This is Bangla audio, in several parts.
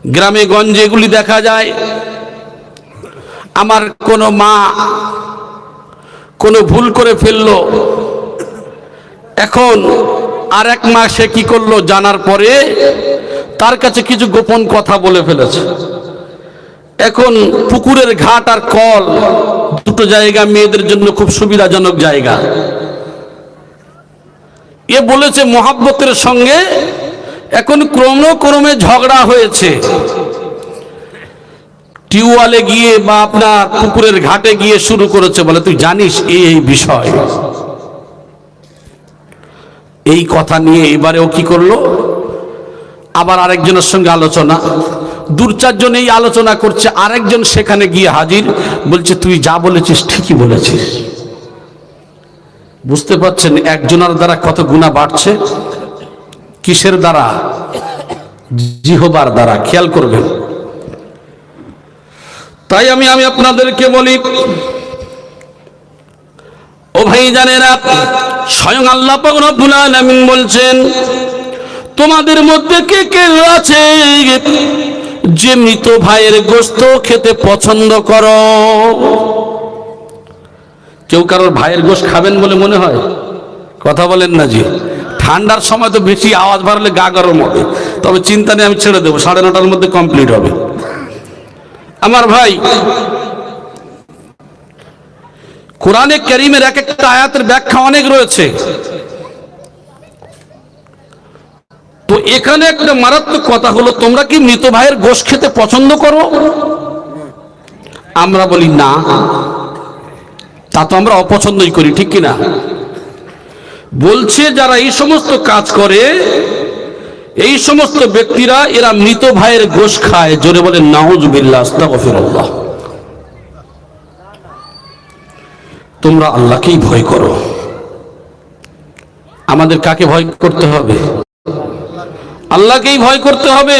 গ্রামে গঞ্জে এগুলি দেখা যায়। আমার কোনো মা কোনো ভুল করে ফেললো, এখন আর এক মা সে কি করলো জানার পরে তার কাছে কিছু গোপন কথা বলে ফেলেছে। এখন পুকুরের ঘাট আর কল দুটো জায়গা মেয়েদের জন্য খুব সুবিধাজনক জায়গা। এ বলেছে মোহাব্বতের সঙ্গে, এখন ক্রমে ঝগড়া হয়েছে। টিউবওয়েলে গিয়ে বা আপনার পুকুরের ঘাটে গিয়ে শুরু করেছে, বলে তুই জানিস এই বিষয়। এই কথা নিয়ে এবারেও কি করলো, আবার আরেকজনের সঙ্গে আলোচনা, দু চারজন এই আলোচনা করছে, আরেকজন সেখানে গিয়ে হাজির, বলছে তুই যা বলেছিস ঠিকই বলেছিস। বুঝতে পারছেন একজনের দ্বারা কত গুনাহ বাড়ছে? কিসের দ্বারা? জিহবার দ্বারা। খেয়াল করবেন। তাই আমি আপনাদেরকে বলি, ও ভাইজানেরা, স্বয়ং আল্লাহ পাক রব্বুল আলামিন বলছেন, তোমাদের মধ্যে কে কে আছে যে মৃত ভাইয়ের গোশত খেতে পছন্দ করো? কেউ কারোর ভাইয়ের গোশত খাবেন বলে মনে হয়? কথা বলেন না জি। ঠান্ডার সময় তো বেশি আওয়াজ বাড়লে গা গরম হবে, তবে চিন্তা নেই, আমি ছেড়ে দেবো, 9:30টার মধ্যে কমপ্লিট হবে। আমার ভাই, কোরআনে কারীমের এক একটা আয়াতের ব্যাখ্যা অনেক রয়েছে। তো এখানে একটা মারাত্মক কথা হলো, তোমরা কি মৃত ভাইয়ের গোশত খেতে পছন্দ করো? আমরা বলি না, তা তো আমরা অপছন্দই করি, ঠিক কিনা? বলছে যারা এই সমস্ত কাজ করে, এই সমস্ত ব্যক্তিরা এরা মৃত ভাইয়ের গোশত খায়। জোরে বলেন নাউজুবিল্লাহ, আস্তাগফিরুল্লাহ। তোমরা আল্লাহকেই ভয় করো। আমাদের কাকে ভয় করতে হবে? আল্লাহকেই ভয় করতে হবে।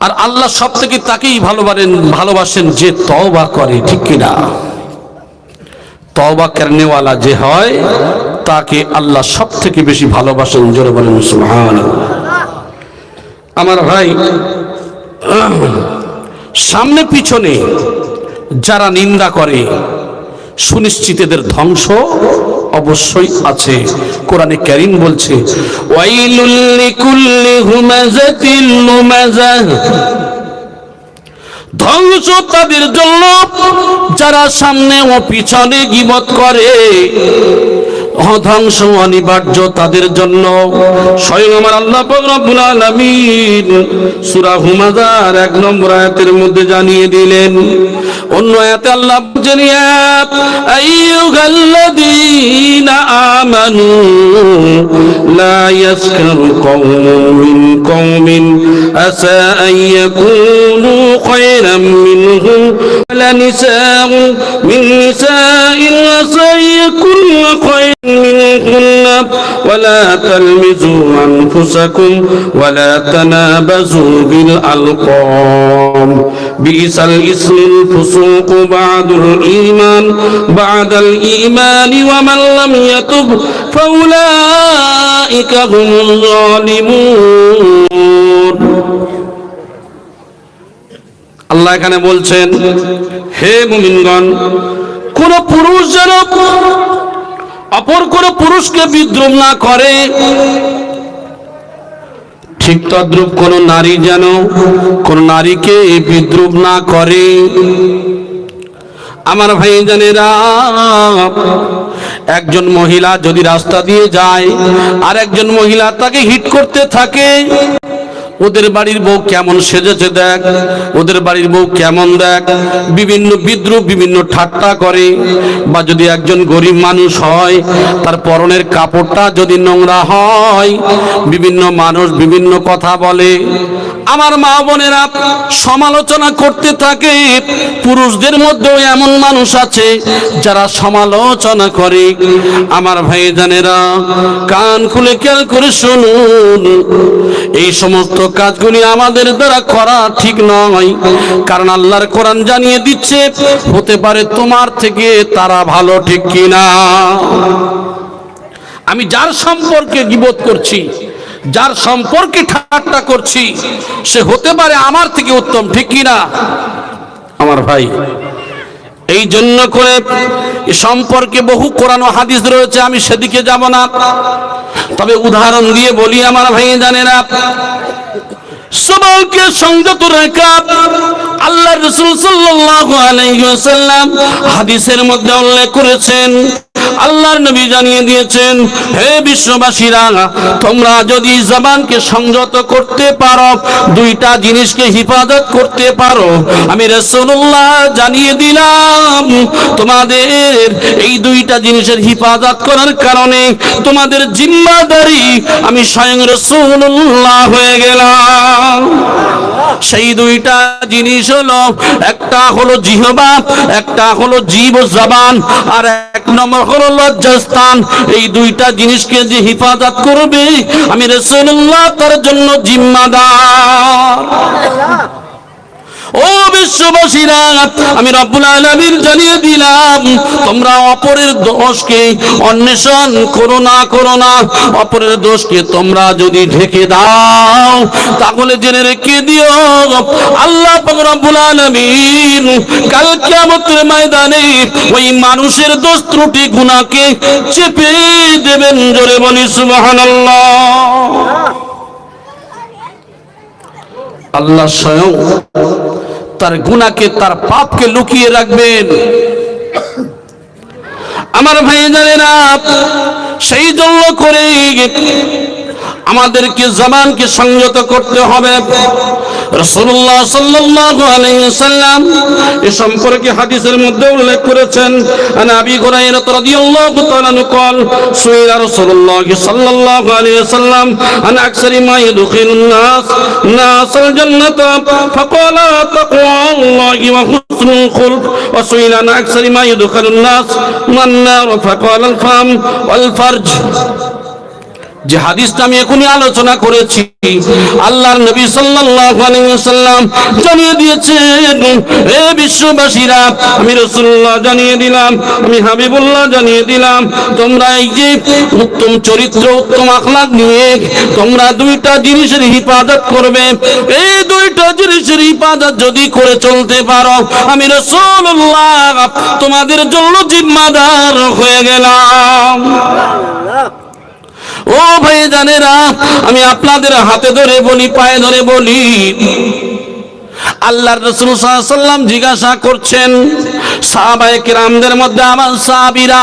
আর আল্লাহ সব থেকে তাকেই ভালোবাসেন যে তওবা করে, ঠিক কিনা? তওবা করনেওয়ালা যে হয় তাকে আল্লাহ সব থেকে বেশি ভালোবাসেন। জোরে বলেন সুবহানাল্লাহ। আমার ভাই, সামনে পিছনে যারা নিন্দা করে, সুনিশ্চিত এদের ধ্বংস অবশ্যই আছে। কোরআনে কারীম বলছে, ওয়াইলুল লিকুল্লি হুমাযাতিন লুমাযাহ, ধ্বংস তাদের জন্য যারা সামনে ও পিছনে গীবত করে। ধ্বংস অনিবার্য তাদের জন্য। স্বয়ং আমার আল্লাহ পাক রব্বুল আলামিন সূরা হুমাযার 1 নম্বর আয়াতের মধ্যে জানিয়ে দিলেন। অন্য আয়াতে আল্লাহ বলেন, আইয়ুহাল্লাযীনা আমানু লা ইয়াসখার কওমুন মিন কওমিন আসা আন ইয়াকুনু খায়রাম মিনহুম ওয়ালা নিসাa'un মিন নিসাa'in আসা আন ইয়াকুনু খায়রাম منهن ولا تلمزوا أنفسكم ولا تنابزوا بالألقاب بئس الاسم الفسوق بعد الإيمان ومن لم يتب فأولئك هم الظالمون। আল্লাহ এখানে বলছেন, হে মুমিনগণ, কোন পুরুষ যেন অপর কোন পুরুষকে বিদ্রুপ না করে, ঠিক তদ্রূপ কোন নারী যেন কোন নারীকে বিদ্রুপ না করে। আমার ভাইজানেরা, একজন মহিলা যদি রাস্তা দিয়ে যায় আর একজন মহিলা তাকে হিট করতে থাকে, ওদের বাড়ির বউ কেমন সেজেছে দেখ, ওদের বাড়ির বউ কেমন দেখ, বিভিন্ন বিদ্রুপ, বিভিন্ন ঠাট্টা করে। বা যদি একজন গরিব মানুষ হয়, তার পরনের কাপড়টা যদি নোংরা হয়, বিভিন্ন মানুষ বিভিন্ন কথা বলে। আমার মা বোনেরা সমালোচনা করতে থাকে। পুরুষদের মধ্যেও এমন মানুষ আছে যারা সমালোচনা করে। আমার ভাইজানেরা, কান খুলে খেয়াল করে শুনুন, এই সমস্ত কাজগুলি আমাদের দ্বারা করা ঠিক নয়। কারণ আল্লাহর কোরআন জানিয়ে দিচ্ছে, হতে পারে তোমার থেকে তারা ভালো, ঠিক কিনা? আমি যার সম্পর্কে গীবত করছি, যার সম্পর্কে ঠাট্টা করছি সে হতে পারে আমার থেকে উত্তম, ঠিক কি না আমার ভাই? এই জন্য করে এ সম্পর্কে বহু কোরআন ও হাদিস রয়েছে, আমি সেদিকে যাব না। তবে উদাহরণ দিয়ে বলি আমার ভাই জানেরা, সবাইকে সংযত রাখা আল্লাহর রাসূল সাল্লাল্লাহু আলাইহি ওয়াসাল্লাম হাদিসের মধ্যে উল্লেখ করেছেন। আল্লাহর নবী জানিয়ে দিয়েছেন, হে বিশ্ববাসীরা, তোমরা যদি জবানকে সংযত করতে পারো, দুইটা জিনিসকে হিফাজত করতে পারো, আমি রাসূলুল্লাহ জানিয়ে দিলাম তোমাদের এই দুইটা জিনিসের হিফাজত করার কারণে তোমাদের জিম্মাদারি আমি স্বয়ং রাসূলুল্লাহ হয়ে গেলাম। সেই দুইটা জিনিস হলো, একটা হলো জিহবা, একটা হলো জীব ও জবান, আর এক নম্বর হলো লজ্জাস্থান। এই দুইটা জিনিসকে যে হিফাজত করবে আমি রাসূলুল্লাহ তার জন্য জিম্মাদার। ও বিশ্ববাসীরা, আমি রব্বুল আলামিন জানিয়ে দিলাম তোমরা অপরের দোষকে অন্বেষণ করো না। অপরের দোষকে তোমরা যদি ঢেকে দাও তাহলে জেনে রেখে দিও আল্লাহ পাক রব্বুল আলামিন কাল কিয়ামতের ময়দানে ওই মানুষের দোষ ত্রুটি গুনাহকে চেপে দেবেন। জোরে বলি সুবহানাল্লাহ। আল্লাহ স্বয়ং তার গুনাহকে, তার পাপকে লুকিয়ে রাখবেন। আমার ভাই জানেরা, সেই জন্য করে আমাদেরকে জবানকে সংযত করতে হবে। রাসূলুল্লাহ সাল্লাল্লাহু আলাইহি ওয়াসাল্লাম এ সম্পর্কে হাদিসের মধ্যে উল্লেখ করেছেন। আন আবি হুরায়রা রাদিয়াল্লাহু তাআলা আনহু قال سئل رسول الله صلى الله عليه وسلم عن اكثر ما يدخل الناس الجنه فقال تقوى الله وحسن الخلق وسئل عن اكثر ما يدخل الناس النار فقال الفم والفرج। যে হাদিসটা আমি এখনই আলোচনা করেছি, আল্লাহর নবী সাল্লাল্লাহু আলাইহি ওয়াসাল্লাম জানিয়ে দিয়েছেন, হে বিশ্ববাসীরা, আমি রাসূলুল্লাহ জানিয়ে দিলাম, আমি হাবিবুল্লাহ জানিয়ে দিলাম, তোমরা এই যে উত্তম চরিত্র, উত্তম আখলাক নিয়ে তোমরা দুইটা জিনিসের হিফাজত করবে। এই দুইটা জিনিসের হিফাজত যদি করে চলতে পারো, আমি রাসূলুল্লাহ তোমাদের জন্য জিম্মাদার হয়ে গেলাম। ও ভাই জানেরা, আমি আপনাদের হাতে ধরে বলি, পায়ে ধরে বলি, আল্লাহর রাসূল সাল্লাল্লাহু আলাইহি ওয়াসাল্লাম জিজ্ঞাসা করছেন সাহাবায়ে কেরামদের মধ্যে, আমার সাহাবীরা,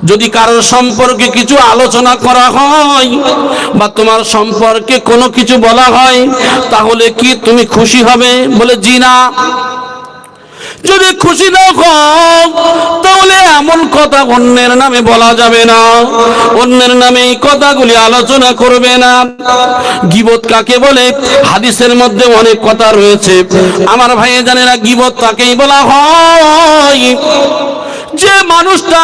যদি কারোর সম্পর্কে কিছু আলোচনা করা হয় বা তোমার সম্পর্কে কোনো কিছু বলা হয়, তাহলে কি তুমি খুশি হবে? বলে জি না। যদি খুশি না হও তাহলে এমন কথা অন্যের নামে বলা যাবে না, অন্যের নামে এই কথাগুলি আলোচনা করবে না। গীবত কাকে বলে? হাদিসের মধ্যে অনেক কথা রয়েছে আমার ভাই জানেরা। গীবত তাকেই বলা হয় যে মানুষটা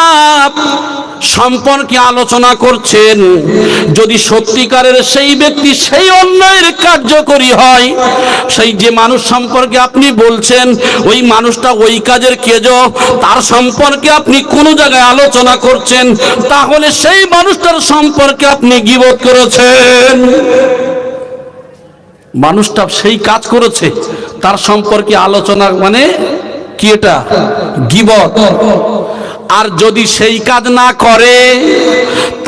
সম্পর্কে আলোচনা করছেন, যদি সত্যিকারের সেই ব্যক্তি সেই অন্যায়ের কার্যকরী হয়, সেই যে মানুষ সম্পর্কে আপনি বলছেন ওই মানুষটা ওই কাজের কেজ, তার সম্পর্কে আপনি কোনো জায়গায় আলোচনা করছেন, তাহলে সেই মানুষটার সম্পর্কে আপনি গীবত করেছেন। মানুষটা সেই কাজ করেছে, তার সম্পর্কে আলোচনা মানে কি? এটা গীবত। আর যদি সেই কাজ না করে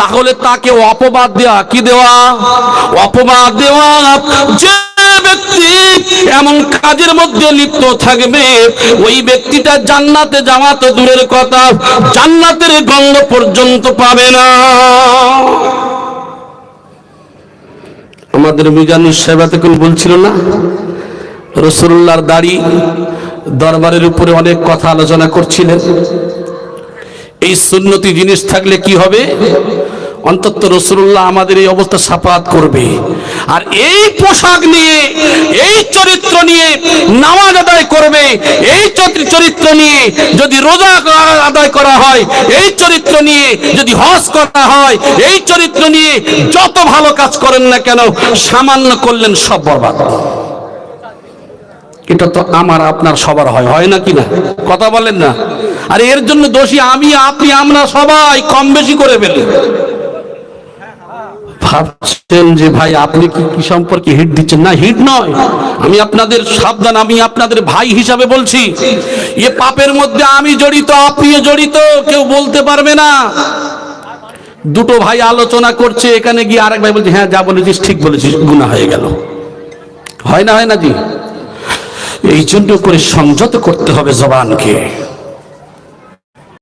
তাহলে তাকে অপবাদ দেওয়া, কি দেওয়া? অপবাদ দেওয়া। যে ব্যক্তি এমন কাজের মধ্যে লিপ্ত থাকবে ওই ব্যক্তিটা জান্নাতে যাওয়া তো দূরের কথা, জান্নাতের গন্ধ পর্যন্ত পাবে না। আমাদের মিজানুর সাহেব এতক্ষণ বলছিল না, রাসূলুল্লাহর দাড়ি দরবারের উপরে অনেক কথা আলোচনা করছিলেন। এই সুন্নতি জিনিস থাকলে কি হবে? অন্তত রাসূলুল্লাহ আমাদের এই অবস্থা সাফাত করবে। আর এই পোশাক নিয়ে, এই চরিত্র নিয়ে নামাজ আদায় করবে, এই চরিত্র নিয়ে যদি রোজা আদায় করা হয়, এই চরিত্র নিয়ে যদি হজ করা হয়, এই চরিত্র নিয়ে যত ভালো কাজ করেন না কেন, সামান্য করলেন সব বরবাদ। এটা তো আমার আপনার সবার হয় না কি না? কথা বলেন না? আর এর জন্য দোষী আমি, আপনি, আমরা সবাই কম বেশি করে ফেলি। ভাবছেন যে ভাই আপনি কি সম্পর্কে হিট দিচ্ছেন, না হিট নয়, আমি আপনাদের সাবধান, আমি আপনাদের ভাই হিসাবে বলছি, এ পাপের মধ্যে আমি জড়িত, আপনিও জড়িত, কেউ বলতে পারবে না। দুটো ভাই আলোচনা করছে, এখানে গিয়ে আরেক ভাই বলছে হ্যাঁ যা বলেছিস ঠিক বলেছিস, গুনাহ হয়ে গেল। হয় না, হয় না জি? এই জন্য করে সংযত করতে হবে জবানকে।